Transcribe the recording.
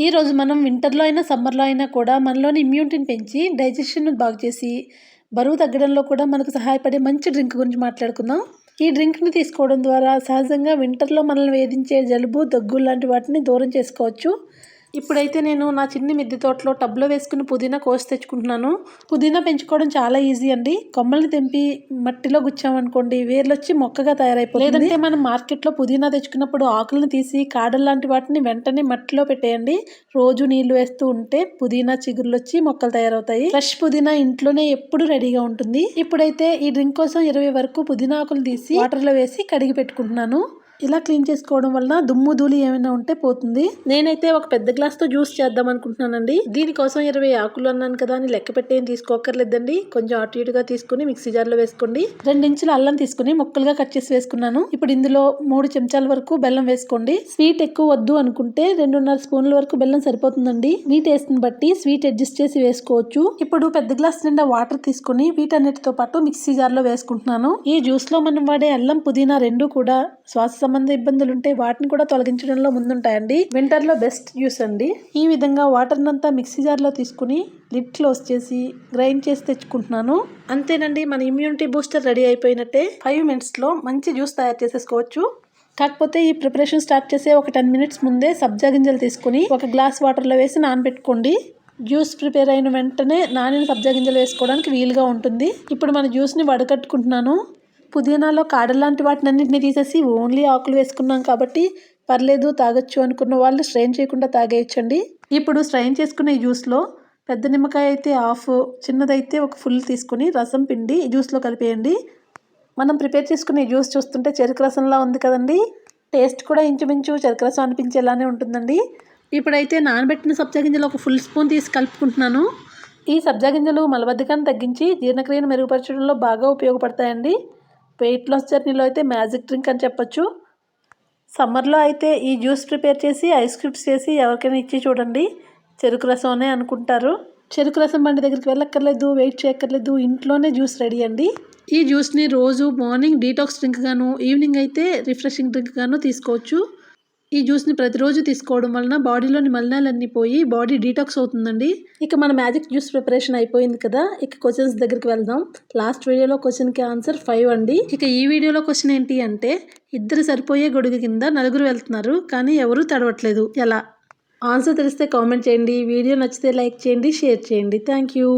ఈరోజు మనం వింటర్లో అయినా సమ్మర్లో అయినా కూడా మనలోని ఇమ్యూనిటీని పెంచి డైజెషన్ బాగు చేసి బరువు తగ్గడంలో కూడా మనకు సహాయపడే మంచి డ్రింక్ గురించి మాట్లాడుకుందాం. ఈ డ్రింక్ని తీసుకోవడం ద్వారా సహజంగా వింటర్లో మనల్ని వేధించే జలుబు దగ్గు లాంటి వాటిని దూరం చేసుకోవచ్చు. ఇప్పుడైతే నేను నా చిన్ని మిద్దె తోటలో టబ్లో వేసుకుని పుదీనా కోసి తెచ్చుకుంటున్నాను. పుదీనా పెంచుకోవడం చాలా ఈజీ అండి. కొమ్మల్ని తెంపి మట్టిలో గుచ్చామనుకోండి వేర్లు వచ్చి మొక్కగా తయారైపోతుంది. లేదంటే మనం మార్కెట్లో పుదీనా తెచ్చుకున్నప్పుడు ఆకులను తీసి కాడలు లాంటి వాటిని వెంటనే మట్టిలో పెట్టేయండి. రోజు నీళ్లు వేస్తూ ఉంటే పుదీనా చిగుర్లు వచ్చి మొక్కలు తయారవుతాయి. ఫ్రెష్ పుదీనా ఇంట్లోనే ఎప్పుడు రెడీగా ఉంటుంది. ఇప్పుడైతే ఈ డ్రింక్ కోసం 20 వరకు పుదీనా ఆకులు తీసి వాటర్లో వేసి కడిగి పెట్టుకుంటున్నాను. ఇలా క్లీన్ చేసుకోవడం వలన దుమ్ము ధూళి ఏమైనా ఉంటే పోతుంది. నేనైతే ఒక పెద్ద గ్లాస్తో జ్యూస్ చేద్దాం అనుకుంటున్నానండి. దీనికోసం 20 ఆకులు అన్నాను కదా అని లెక్క పెట్టి ఏం తీసుకోకర్లేదండి. కొంచెం అటు ఇటుగా తీసుకుని మిక్సీ జార్లో వేసుకోండి. 2 ఇంచుల అల్లం తీసుకుని ముక్కలుగా కట్ చేసి వేసుకున్నాను. ఇప్పుడు ఇందులో 3 చెంచాల వరకు బెల్లం వేసుకోండి. స్వీట్ ఎక్కువ వద్దు అనుకుంటే 2.5 స్పూన్ల వరకు బెల్లం సరిపోతుందండి. మీ టేస్ట్ ని బట్టి స్వీట్ అడ్జస్ట్ చేసి వేసుకోవచ్చు. ఇప్పుడు పెద్ద గ్లాస్ నిండా వాటర్ తీసుకుని వీటన్నిటితో పాటు మిక్సీ జార్లో వేసుకుంటున్నాను. ఈ జ్యూస్ లో మనం వాడే అల్లం పుదీనా రెండు కూడా శ్వాస సంబంధ ఇబ్బందులు ఉంటే వాటిని కూడా తొలగించడంలో ముందుంటాయండి. వింటర్ లో బెస్ట్ జ్యూస్ అండి. ఈ విధంగా వాటర్ నంతా మిక్సీ జార్ లో తీసుకుని లిడ్ క్లోజ్ చేసి గ్రైండ్ చేసి తెచ్చుకుంటున్నాను. అంతేనండి, మన ఇమ్యూనిటీ బూస్టర్ రెడీ అయిపోయినట్టే. 5 minutes లో మంచి జ్యూస్ తయారు చేసేసుకోవచ్చు. కాకపోతే ఈ ప్రిపరేషన్ స్టార్ట్ చేసే ఒక 10 minutes ముందే సబ్జా గింజలు తీసుకుని ఒక గ్లాస్ వాటర్లో వేసి నానబెట్టుకోండి. జ్యూస్ ప్రిపేర్ అయిన వెంటనే నానిన సబ్జా గింజలు వేసుకోవడానికి వీలుగా ఉంటుంది. ఇప్పుడు మన జ్యూస్ని వడకట్టుకుంటున్నాను. పుదీనాలో కాడలాంటి వాటిని అన్నింటినీ తీసేసి ఓన్లీ ఆకులు వేసుకున్నాం కాబట్టి పర్లేదు తాగొచ్చు అనుకున్న వాళ్ళు స్ట్రెయిన్ చేయకుండా తాగేయచ్చండి. ఇప్పుడు స్ట్రెయిన్ చేసుకున్న ఈ జ్యూస్లో పెద్ద నిమ్మకాయ అయితే హాఫ్, చిన్నదైతే ఒక ఫుల్ తీసుకుని రసం పిండి ఈ జ్యూస్లో కలిపేయండి. మనం ప్రిపేర్ చేసుకునే జ్యూస్ చూస్తుంటే చెరుకు రసంలా ఉంది కదండి. టేస్ట్ కూడా ఇంచుమించు చెరుకు రసం అనిపించేలానే ఉంటుందండి. ఇప్పుడైతే నానబెట్టిన సబ్జా గింజలు ఒక ఫుల్ స్పూన్ తీసి కలుపుకుంటున్నాను. ఈ సబ్జా గింజలు మలబద్ధకాన్ని తగ్గించి జీర్ణక్రియను మెరుగుపరచడంలో బాగా ఉపయోగపడతాయండి. వెయిట్ లాస్ జర్నీలో అయితే మ్యాజిక్ డ్రింక్ అని చెప్పొచ్చు. సమ్మర్లో అయితే ఈ జ్యూస్ ప్రిపేర్ చేసి ఐస్ క్యూబ్స్ చేసి ఎవరికైనా ఇచ్చి చూడండి, చెరుకు రసం అనే అనుకుంటారు. చెరుకు రసం బండి దగ్గరికి వెళ్ళక్కర్లేదు, వెయిట్ చేయక్కర్లేదు, ఇంట్లోనే జ్యూస్ రెడీ అండి. ఈ జ్యూస్ని రోజు మార్నింగ్ డీటాక్స్ డ్రింక్ గాను, ఈవినింగ్ అయితే రిఫ్రెషింగ్ డ్రింక్ గాను తీసుకోవచ్చు. ఈ జ్యూస్ని ప్రతిరోజు తీసుకోవడం వలన బాడీలోని మలినాలన్నీ పోయి బాడీ డీటాక్స్ అవుతుందండి. ఇక మన మ్యాజిక్ జ్యూస్ ప్రిపరేషన్ అయిపోయింది కదా, ఇక క్వశ్చన్స్ దగ్గరికి వెళ్దాం. లాస్ట్ వీడియోలో క్వశ్చన్కి ఆన్సర్ 5 అండి. ఇక ఈ వీడియోలో క్వశ్చన్ ఏంటి అంటే, ఇద్దరు సరిపోయే గొడుగు కింద 4 వెళ్తున్నారు కానీ ఎవరూ తడవట్లేదు, ఎలా? ఆన్సర్ తెలిస్తే కామెంట్ చేయండి. వీడియో నచ్చితే లైక్ చేయండి, షేర్ చేయండి. Thank you.